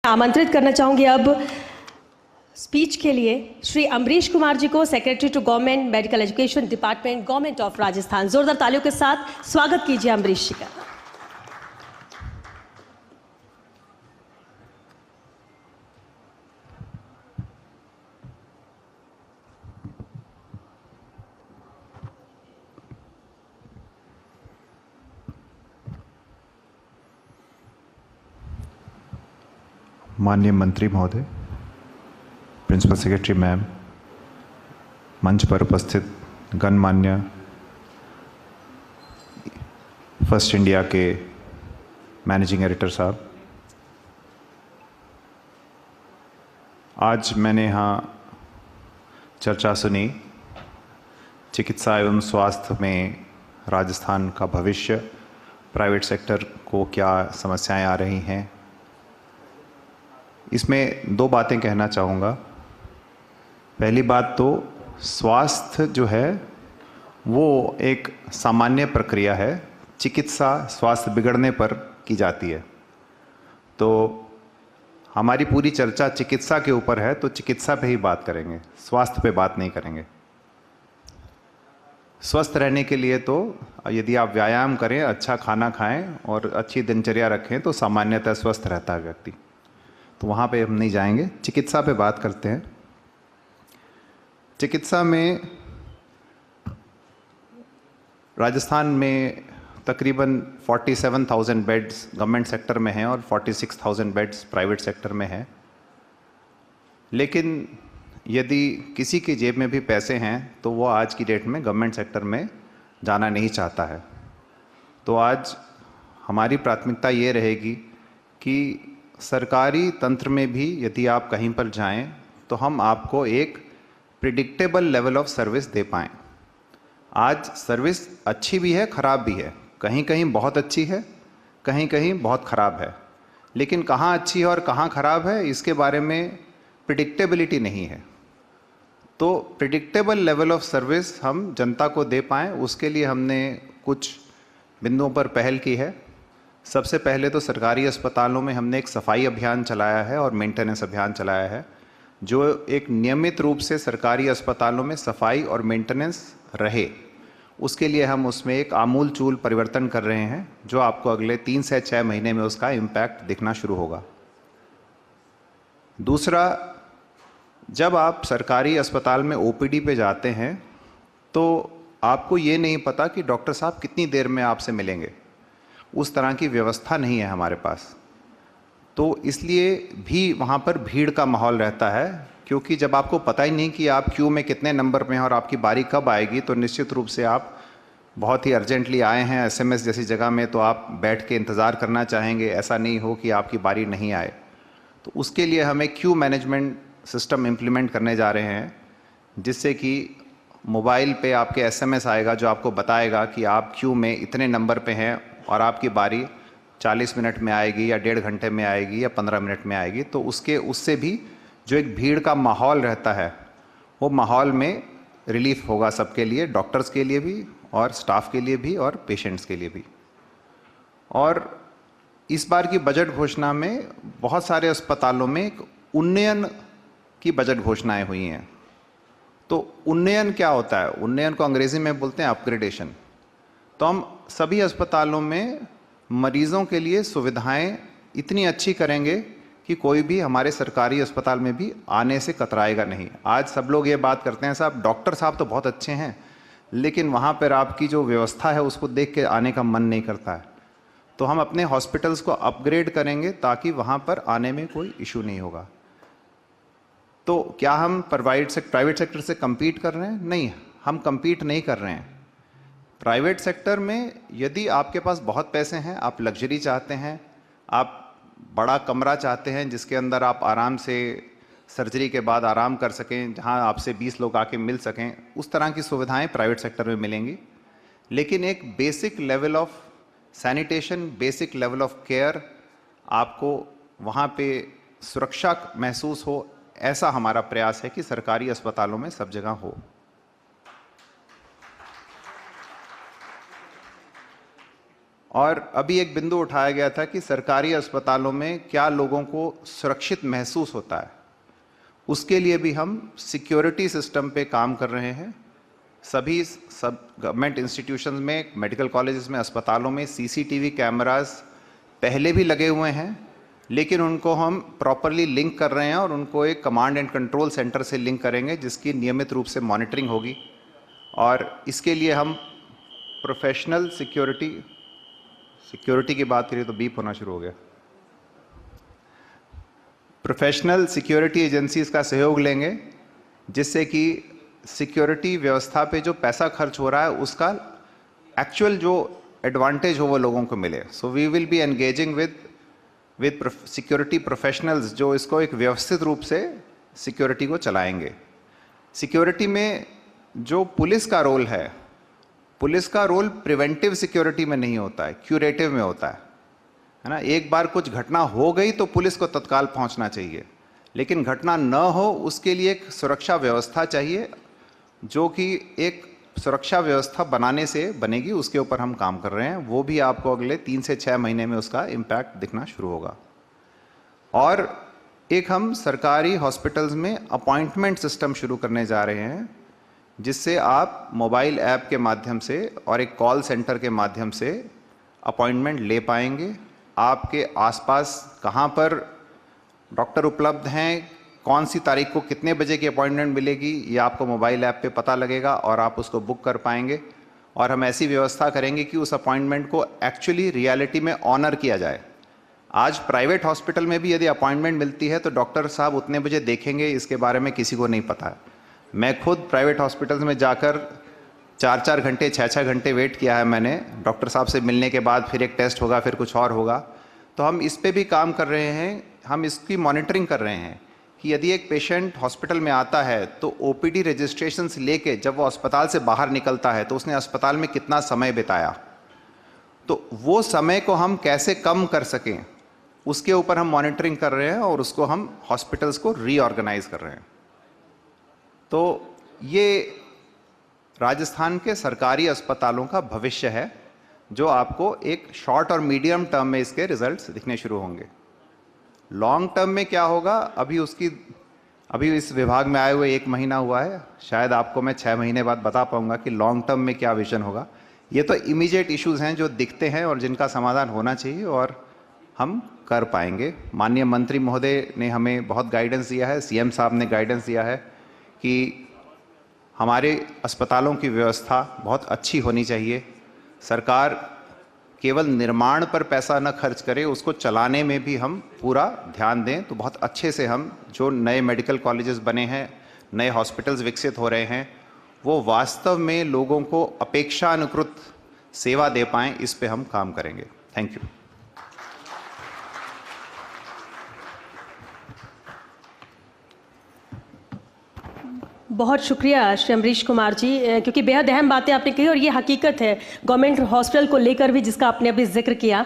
आमंत्रित करना चाहूंगी अब स्पीच के लिए श्री अमरीश कुमार जी को, secretary to government medical education department, government of Rajasthan. जोरदार तालियों के साथ स्वागत कीजिए अमरीश जी का। माननीय मंत्री महोदय, प्रिंसिपल सेक्रेटरी मैम, मंच पर उपस्थित गणमान्य फर्स्ट इंडिया के मैनेजिंग एडिटर साहब, आज मैंने यहाँ चर्चा सुनी चिकित्सा एवं स्वास्थ्य में राजस्थान का भविष्य, प्राइवेट सेक्टर को क्या समस्याएं आ रही हैं। इसमें दो बातें कहना चाहूँगा। पहली बात तो स्वास्थ्य जो है वो एक सामान्य प्रक्रिया है, चिकित्सा स्वास्थ्य बिगड़ने पर की जाती है। तो हमारी पूरी चर्चा चिकित्सा के ऊपर है, तो चिकित्सा पे ही बात करेंगे, स्वास्थ्य पे बात नहीं करेंगे। स्वस्थ रहने के लिए तो यदि आप व्यायाम करें, अच्छा खाना खाएं और अच्छी दिनचर्या रखें तो सामान्यतः स्वस्थ रहता है व्यक्ति। तो वहाँ पे हम नहीं जाएंगे, चिकित्सा पे बात करते हैं। चिकित्सा में राजस्थान में तकरीबन 47,000 बेड्स गवर्नमेंट सेक्टर में हैं और 46,000 बेड्स प्राइवेट सेक्टर में हैं। लेकिन यदि किसी की जेब में भी पैसे हैं तो वो आज की डेट में गवर्नमेंट सेक्टर में जाना नहीं चाहता है। तो आज हमारी प्राथमिकता ये रहेगी कि सरकारी तंत्र में भी यदि आप कहीं पर जाएं तो हम आपको एक प्रिडिक्टेबल लेवल ऑफ सर्विस दे पाएँ। आज सर्विस अच्छी भी है, ख़राब भी है, कहीं कहीं बहुत अच्छी है, कहीं कहीं बहुत ख़राब है। लेकिन कहाँ अच्छी है और कहाँ ख़राब है इसके बारे में प्रिडिक्टेबिलिटी नहीं है। तो प्रिडिक्टेबल लेवल ऑफ सर्विस हम जनता को दे पाएँ, उसके लिए हमने कुछ बिंदुओं पर पहल की है। सबसे पहले तो सरकारी अस्पतालों में हमने एक सफाई अभियान चलाया है और मेंटेनेंस अभियान चलाया है, जो एक नियमित रूप से सरकारी अस्पतालों में सफाई और मेंटेनेंस रहे। उसके लिए हम उसमें एक आमूल चूल परिवर्तन कर रहे हैं, जो आपको अगले 3 से 6 महीने में उसका इम्पैक्ट दिखना शुरू होगा। दूसरा, जब आप सरकारी अस्पताल में ओपीडी पे जाते हैं तो आपको ये नहीं पता कि डॉक्टर साहब कितनी देर में आपसे मिलेंगे, उस तरह की व्यवस्था नहीं है हमारे पास। तो इसलिए भी वहाँ पर भीड़ का माहौल रहता है, क्योंकि जब आपको पता ही नहीं कि आप क्यू में कितने नंबर पे हैं और आपकी बारी कब आएगी, तो निश्चित रूप से आप बहुत ही अर्जेंटली आए हैं एसएमएस जैसी जगह में, तो आप बैठ के इंतज़ार करना चाहेंगे, ऐसा नहीं हो कि आपकी बारी नहीं आए। तो उसके लिए हमें क्यू मैनेजमेंट सिस्टम इम्प्लीमेंट करने जा रहे हैं, जिससे कि मोबाइल पे आपके एसएमएस आएगा जो आपको बताएगा कि आप क्यू में इतने नंबर पे हैं और आपकी बारी 40 मिनट में आएगी या 1.5 घंटे में आएगी या 15 मिनट में आएगी। तो उससे भी जो एक भीड़ का माहौल रहता है, वो माहौल में रिलीफ होगा सबके लिए, डॉक्टर्स के लिए भी और स्टाफ के लिए भी और पेशेंट्स के लिए भी। और इस बार की बजट घोषणा में बहुत सारे अस्पतालों में एक उन्नयन की बजट घोषणाएं हुई हैं। तो उन्नयन क्या होता है? उन्नयन को अंग्रेजी में बोलते हैं अपग्रेडेशन। तो हम सभी अस्पतालों में मरीज़ों के लिए सुविधाएं इतनी अच्छी करेंगे कि कोई भी हमारे सरकारी अस्पताल में भी आने से कतराएगा नहीं। आज सब लोग ये बात करते हैं, साहब डॉक्टर साहब तो बहुत अच्छे हैं, लेकिन वहाँ पर आपकी जो व्यवस्था है उसको देख के आने का मन नहीं करता है। तो हम अपने हॉस्पिटल्स को अपग्रेड करेंगे ताकि वहाँ पर आने में कोई इशू नहीं होगा। तो क्या हम प्राइवेट सेक्टर से कम्पीट कर रहे हैं? नहीं, हम कम्पीट नहीं कर रहे हैं। प्राइवेट सेक्टर में यदि आपके पास बहुत पैसे हैं, आप लग्जरी चाहते हैं, आप बड़ा कमरा चाहते हैं जिसके अंदर आप आराम से सर्जरी के बाद आराम कर सकें, जहां आपसे 20 लोग आके मिल सकें, उस तरह की सुविधाएं प्राइवेट सेक्टर में मिलेंगी। लेकिन एक basic level of sanitation, basic level of care आपको वहाँ पे सुरक्षा महसूस हो, ऐसा हमारा प्रयास है कि सरकारी अस्पतालों में सब जगह हो। और अभी एक बिंदु उठाया गया था कि सरकारी अस्पतालों में क्या लोगों को सुरक्षित महसूस होता है, उसके लिए भी हम सिक्योरिटी सिस्टम पे काम कर रहे हैं। सब गवर्नमेंट इंस्टीट्यूशंस में, मेडिकल कॉलेजेस में, अस्पतालों में सीसीटीवी कैमरास पहले भी लगे हुए हैं, लेकिन उनको हम प्रॉपरली लिंक कर रहे हैं और उनको एक कमांड एंड कंट्रोल सेंटर से लिंक करेंगे जिसकी नियमित रूप से मॉनिटरिंग होगी। और इसके लिए हम प्रोफेशनल सिक्योरिटी की बात करिए तो बीप होना शुरू हो गया। प्रोफेशनल सिक्योरिटी एजेंसीज का सहयोग लेंगे जिससे कि सिक्योरिटी व्यवस्था पे जो पैसा खर्च हो रहा है उसका एक्चुअल जो एडवांटेज हो वो लोगों को मिले। So we will be engaging with security professionals जो इसको एक व्यवस्थित रूप से सिक्योरिटी को चलाएंगे। सिक्योरिटी में जो पुलिस का रोल है, पुलिस का रोल प्रिवेंटिव सिक्योरिटी में नहीं होता है, क्यूरेटिव में होता है ना। एक बार कुछ घटना हो गई तो पुलिस को तत्काल पहुंचना चाहिए, लेकिन घटना न हो उसके लिए एक सुरक्षा व्यवस्था चाहिए जो कि एक सुरक्षा व्यवस्था बनाने से बनेगी। उसके ऊपर हम काम कर रहे हैं, वो भी आपको अगले 3 से 6 महीने में उसका इम्पैक्ट दिखना शुरू होगा। और एक हम सरकारी हॉस्पिटल्स में अपॉइंटमेंट सिस्टम शुरू करने जा रहे हैं जिससे आप मोबाइल ऐप के माध्यम से और एक कॉल सेंटर के माध्यम से अपॉइंटमेंट ले पाएंगे। आपके आसपास कहाँ पर डॉक्टर उपलब्ध हैं, कौन सी तारीख को कितने बजे की अपॉइंटमेंट मिलेगी, ये आपको मोबाइल ऐप पे पता लगेगा और आप उसको बुक कर पाएंगे। और हम ऐसी व्यवस्था करेंगे कि उस अपॉइंटमेंट को एक्चुअली रियलिटी में ऑनर किया जाए। आज प्राइवेट हॉस्पिटल में भी यदि अपॉइंटमेंट मिलती है तो डॉक्टर साहब उतने बजे देखेंगे, इसके बारे में किसी को नहीं पता है। मैं खुद प्राइवेट हॉस्पिटल्स में जाकर 4-4 घंटे 6-6 घंटे वेट किया है मैंने डॉक्टर साहब से मिलने के बाद। फिर एक टेस्ट होगा, फिर कुछ और होगा। तो हम इस पे भी काम कर रहे हैं, हम इसकी मॉनिटरिंग कर रहे हैं कि यदि एक पेशेंट हॉस्पिटल में आता है तो ओपीडी रजिस्ट्रेशन से लेके जब वो अस्पताल से बाहर निकलता है तो उसने अस्पताल में कितना समय बिताया, तो वो समय को हम कैसे कम कर सकें उसके ऊपर हम मॉनिटरिंग कर रहे हैं और उसको हम हॉस्पिटल्स को रीऑर्गेनाइज कर रहे हैं। तो ये राजस्थान के सरकारी अस्पतालों का भविष्य है जो आपको एक शॉर्ट और मीडियम टर्म में इसके रिजल्ट्स दिखने शुरू होंगे। लॉन्ग टर्म में क्या होगा, अभी इस विभाग में आए हुए 1 महीना हुआ है, शायद आपको मैं 6 महीने बाद बता पाऊंगा कि लॉन्ग टर्म में क्या विजन होगा। ये तो इमीडिएट इश्यूज हैं जो दिखते हैं और जिनका समाधान होना चाहिए और हम कर पाएंगे। माननीय मंत्री महोदय ने हमें बहुत गाइडेंस दिया है, सीएम साहब ने गाइडेंस दिया है कि हमारे अस्पतालों की व्यवस्था बहुत अच्छी होनी चाहिए। सरकार केवल निर्माण पर पैसा न खर्च करे, उसको चलाने में भी हम पूरा ध्यान दें तो बहुत अच्छे से हम जो नए मेडिकल कॉलेजेस बने हैं, नए हॉस्पिटल्स विकसित हो रहे हैं, वो वास्तव में लोगों को अपेक्षानुरूप सेवा दे पाएँ, इस पे हम काम करेंगे। Thank you. बहुत शुक्रिया श्री अमरीश कुमार जी, क्योंकि बेहद अहम बातें आपने कही और ये हकीकत है गवर्नमेंट हॉस्पिटल को लेकर भी जिसका आपने अभी जिक्र किया।